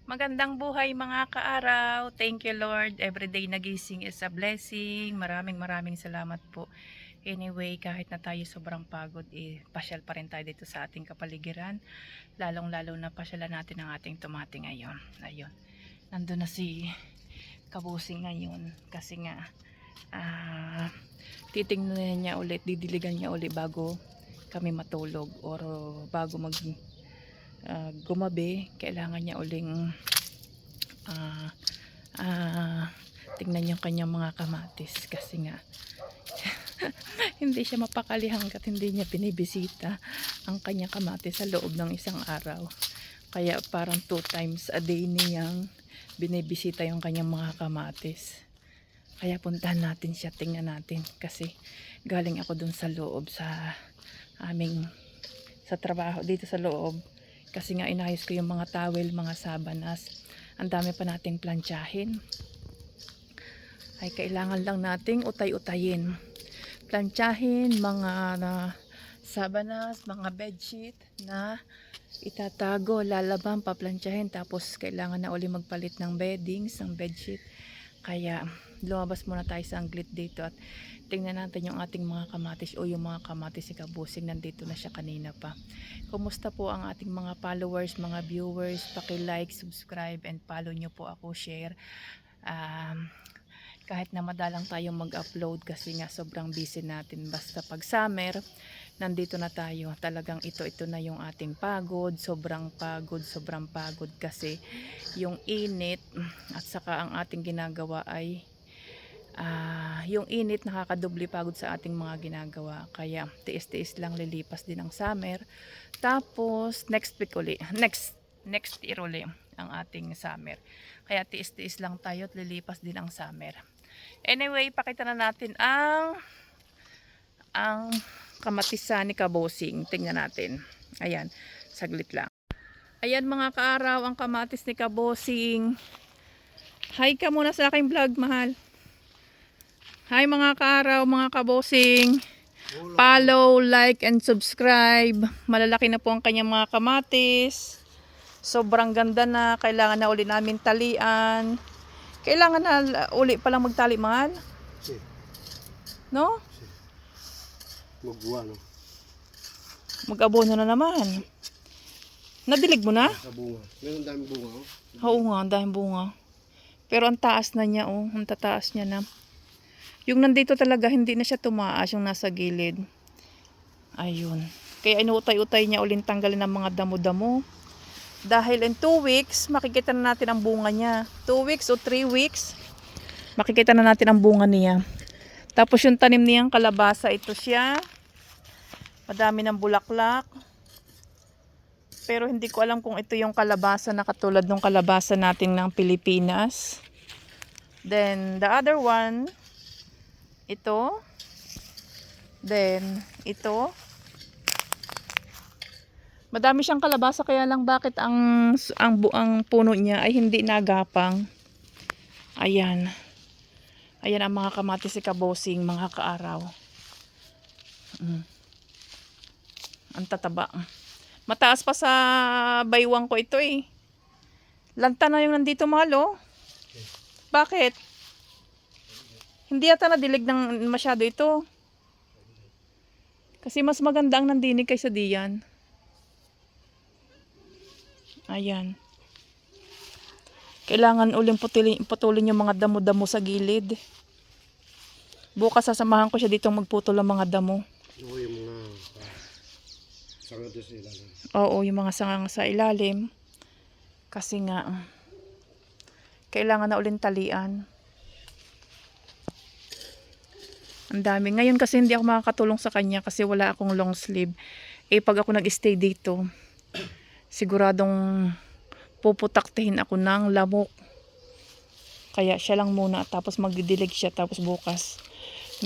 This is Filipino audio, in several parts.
Magandang buhay mga kaaraw. Thank you Lord. Everyday nagising is a blessing. Maraming salamat po. Anyway, kahit na tayo sobrang pagod, pasyal pa rin tayo dito sa ating kapaligiran. Lalong-lalo na pasyalan natin ang ating tumati ngayon. Ayun. Nandun na si Kabusing ngayon. Kasi nga, titingnan niya ulit, didiligan niya ulit bago kami matulog. Or bago gumabi, kailangan niya uling tingnan yung kanyang mga kamatis kasi nga hindi siya mapakali hanggat hindi niya binibisita ang kanyang kamatis sa loob ng isang araw. Kaya parang 2 times a day niyang binibisita yung kanyang mga kamatis. Kaya puntahan natin siya, tingnan natin kasi galing ako dun sa loob sa trabaho dito sa loob. Kasi nga inayos ko yung mga towel, mga sabanas. Ang dami pa nating plantsahin. Ay kailangan lang nating utay-utayin. Plantsahin mga sabanas, mga bedsheet na itatago, lalaban, paplantsahin. Tapos kailangan na uli magpalit ng beddings, ng bedsheet. Kaya lumabas muna tayo sa anglit dito at tingnan natin yung ating mga kamatis o yung mga kamatis si Kabusing. Nandito na siya kanina pa. Kumusta po ang ating mga followers, mga viewers? Paki-like, subscribe and follow nyo po ako, share. Kahit na madalang tayong mag-upload kasi nga sobrang busy natin. Basta pag summer, nandito na tayo. Talagang ito na yung ating pagod. Sobrang pagod kasi yung init at saka ang ating ginagawa ay yung init nakakadubli pagod sa ating mga ginagawa. Kaya tiis-tiis lang, lilipas din ang summer. Tapos next week uli, next year uli ang ating summer. Kaya tiis-tiis lang tayo at lilipas din ang summer. Anyway, pakita na natin ang kamatisan ni Kabusing. Tingnan natin. Ayan, saglit lang. Ayan mga kaaraw, ang kamatis ni Kabusing. Hi ka muna sa aking vlog, mahal. Hi mga kaaraw, mga kabosing. Follow, like, and subscribe. Malalaki na po ang kanyang mga kamatis. Sobrang ganda na. Kailangan na uli namin talian. Kailangan na uli palang magtali, mahal? No? Magbuwa, no? Mag-abono na naman. Nadilig mo na? Sa bunga. Meron daming bunga, oh. Oo nga, ang daming bunga. Pero ang taas na niya, oh. Ang tataas niya na. Yung nandito talaga, hindi na siya tumaas, yung nasa gilid. Ayun. Kaya inuutay-utay niya uling tanggalin ang mga damo-damo. Dahil in 2 weeks, makikita na natin ang bunga niya. 2 weeks o 3 weeks, makikita na natin ang bunga niya. Tapos yung tanim niyang kalabasa, ito siya. Madami ng bulaklak. Pero hindi ko alam kung ito yung kalabasa na katulad ng kalabasa natin ng Pilipinas. Then, the other one, ito. Then, ito. Madami siyang kalabasa kaya lang bakit ang puno niya ay hindi nagapang. Ayan. Ayan ang mga kamatis si Kabusing, mga kaaraw. Ang tataba. Mataas pa sa baywang ko ito eh. Lanta na yung nandito, mahal, oh. Bakit? Hindi yata nadilig ng masyado ito. Kasi mas maganda ang nandinig kaysa diyan. Ayan. Kailangan uling putulin yung mga damo-damo sa gilid. Bukas sasamahan ko siya dito magputol ng mga damo. Oo, yung mga sanga doon sa ilalim. Oo, yung mga sanga sa ilalim. Kasi nga, kailangan na uling talian. Ang dami. Ngayon kasi hindi ako makakatulong sa kanya kasi wala akong long sleeve. Eh pag ako nag-stay dito, siguradong puputaktihin ako ng lamok. Kaya siya lang muna tapos magdidilig siya tapos bukas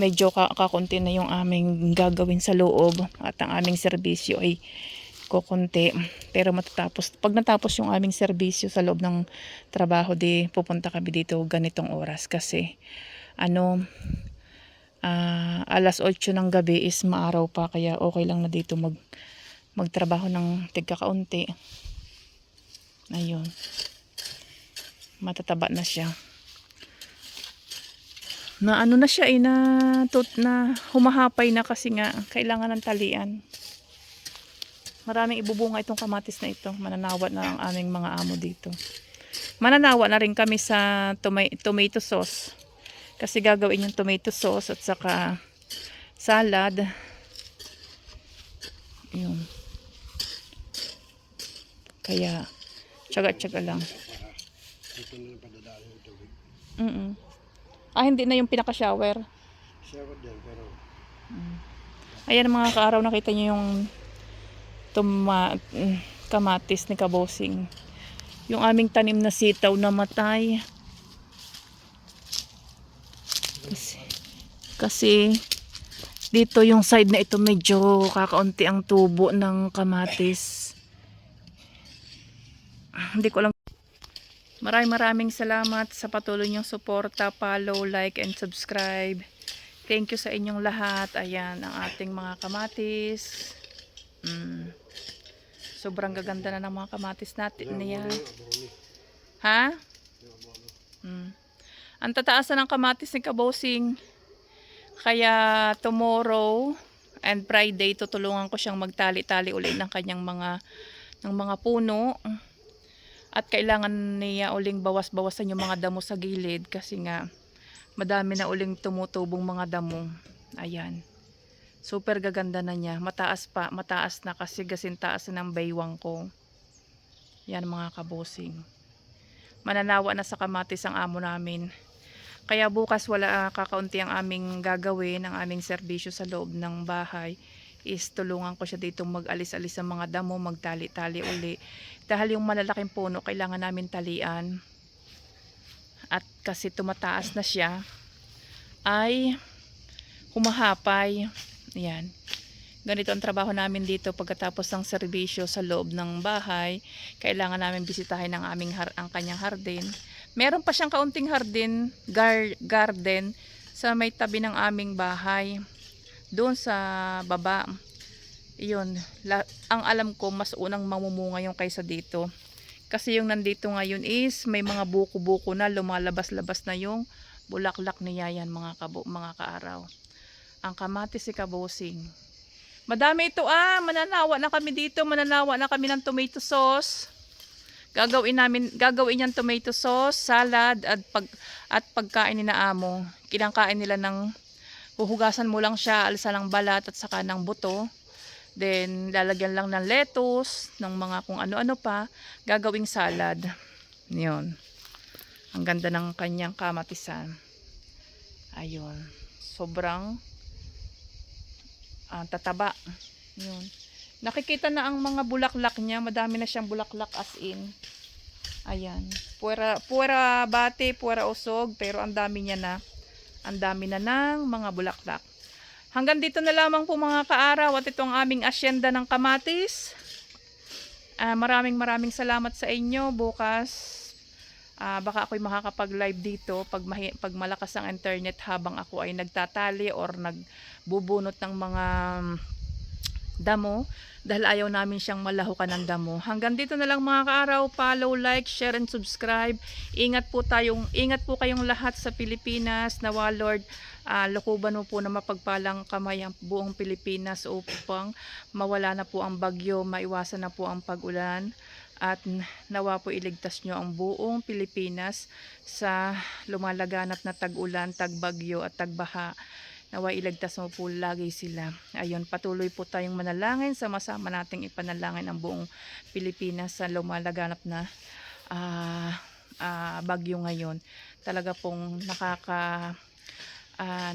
medyo kakunti na yung aming gagawin sa loob at ang aming serbisyo ay kukunti. Pero matatapos, pag natapos yung aming serbisyo sa loob ng trabaho, di pupunta kami dito ganitong oras kasi alas 8 ng gabi is maaraw pa kaya okay lang na dito magtrabaho ng tigka kaunti. Ayun. Matataba na siya. Na ano na siya na humahapay na kasi nga kailangan ng talian. Maraming ibubunga itong kamatis na ito. Mananawa na ang aming mga amo dito. Mananawa na rin kami sa tomato sauce. Kasi gagawin yung tomato sauce at saka salad. Yun. Kaya tiyaga-tiyaga lang. Ito na lang padadaan yung tubig. Hindi na yung pinaka-shower. Shower din, pero Ayan mga kaaraw, nakita niyo yung kamatis ni Kabosing. Yung aming tanim na sitaw namatay. Kasi dito yung side na ito medyo kakaunti ang tubo ng kamatis. Hindi ko alam. Maraming salamat sa patuloy niyong suporta, follow, like, and subscribe. Thank you sa inyong lahat. Ayan, ang ating mga kamatis. Sobrang gaganda na ng mga kamatis natin. Niya. Ha? Ang tataasan ng kamatis ni Kabosing. Kaya tomorrow and Friday, tutulungan ko siyang magtali-tali ulit ng kanyang mga puno. At kailangan niya uling bawas-bawasan yung mga damo sa gilid kasi nga madami na uling tumutubong mga damo. Ayan. Super gaganda na niya. Mataas na kasi gasintaas na ng baywang ko. Yan mga Kabosing. Mananawa na sa kamatis ang amo namin. Kaya bukas kakaunti ang aming gagawin, ang aming serbisyo sa loob ng bahay. Is tulungan ko siya dito mag-alis-alis sa mga damo, magtali-tali uli. Dahil yung malalaking puno kailangan namin talian. At kasi tumataas na siya, ay humahapay. Yan. Ganito ang trabaho namin dito pagkatapos ng serbisyo sa loob ng bahay. Kailangan namin bisitahin ang kanyang hardin. Meron pa siyang kaunting garden sa may tabi ng aming bahay. Doon sa baba. Iyon, ang alam ko mas unang mamumunga yung kaysa dito. Kasi yung nandito ngayon is may mga buko-buko na, lumalabas-labas na yung bulaklak niya yan mga kaaraw. Ang kamatis si Kabosing. Madami ito mananawa na kami dito, mananawa na kami ng tomato sauce. Gagawin niyang tomato sauce, salad at pagkain ni na amo. Kinakain nila huhugasan mo lang siya, alisan ng balat at saka ng buto. Then, lalagyan lang ng lettuce, ng mga kung ano-ano pa. Gagawing salad. Yun. Ang ganda ng kanyang kamatisan. Ayun. Sobrang tataba. Yun. Nakikita na ang mga bulaklak niya. Madami na siyang bulaklak as in. Ayan. Puwera bati, puwera usog. Pero ang dami niya na. Ang dami na ng mga bulaklak. Hanggang dito na lamang po mga kaaraw at itong aming asyenda ng kamatis. Maraming salamat sa inyo. Bukas baka ako'y makakapag-live dito pag malakas ang internet habang ako ay nagtatali or nagbubunot ng mga damo dahil ayaw namin siyang malahukan ng damo. Hanggang dito na lang mga kaaraw. Follow, like, share, and subscribe. Ingat po kayong lahat sa Pilipinas. Nawa Lord, lukuban mo po na mapagpalang kamay ang buong Pilipinas upang mawala na po ang bagyo, maiwasan na po ang pag-ulan. At nawa po iligtas nyo ang buong Pilipinas sa lumalaganap na tag-ulan, tag-bagyo at tagbaha. Nawa iligtas mo po lagi sila. Ayun, patuloy po tayong manalangin. Sama-sama nating ipanalangin ang buong Pilipinas sa lumalaganap na bagyo ngayon. Talaga pong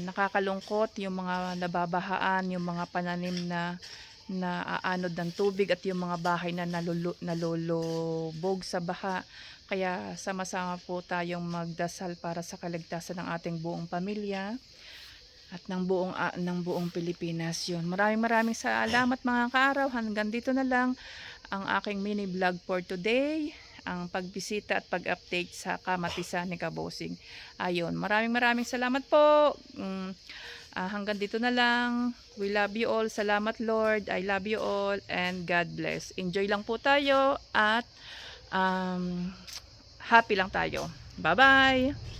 nakakalungkot yung mga nababahaan, yung mga pananim na aanod ng tubig at yung mga bahay na nalulubog sa baha. Kaya sama-sama po tayong magdasal para sa kaligtasan ng ating buong pamilya at ng buong Pilipinas. Yun. Maraming salamat mga kaaraw. Hanggang dito na lang ang aking mini vlog for today. Ang pagbisita at pag-update sa kamatisan ni Kabosing. Ayun, maraming salamat po. Hanggang dito na lang. We love you all. Salamat Lord. I love you all and God bless. Enjoy lang po tayo at happy lang tayo. Bye-bye!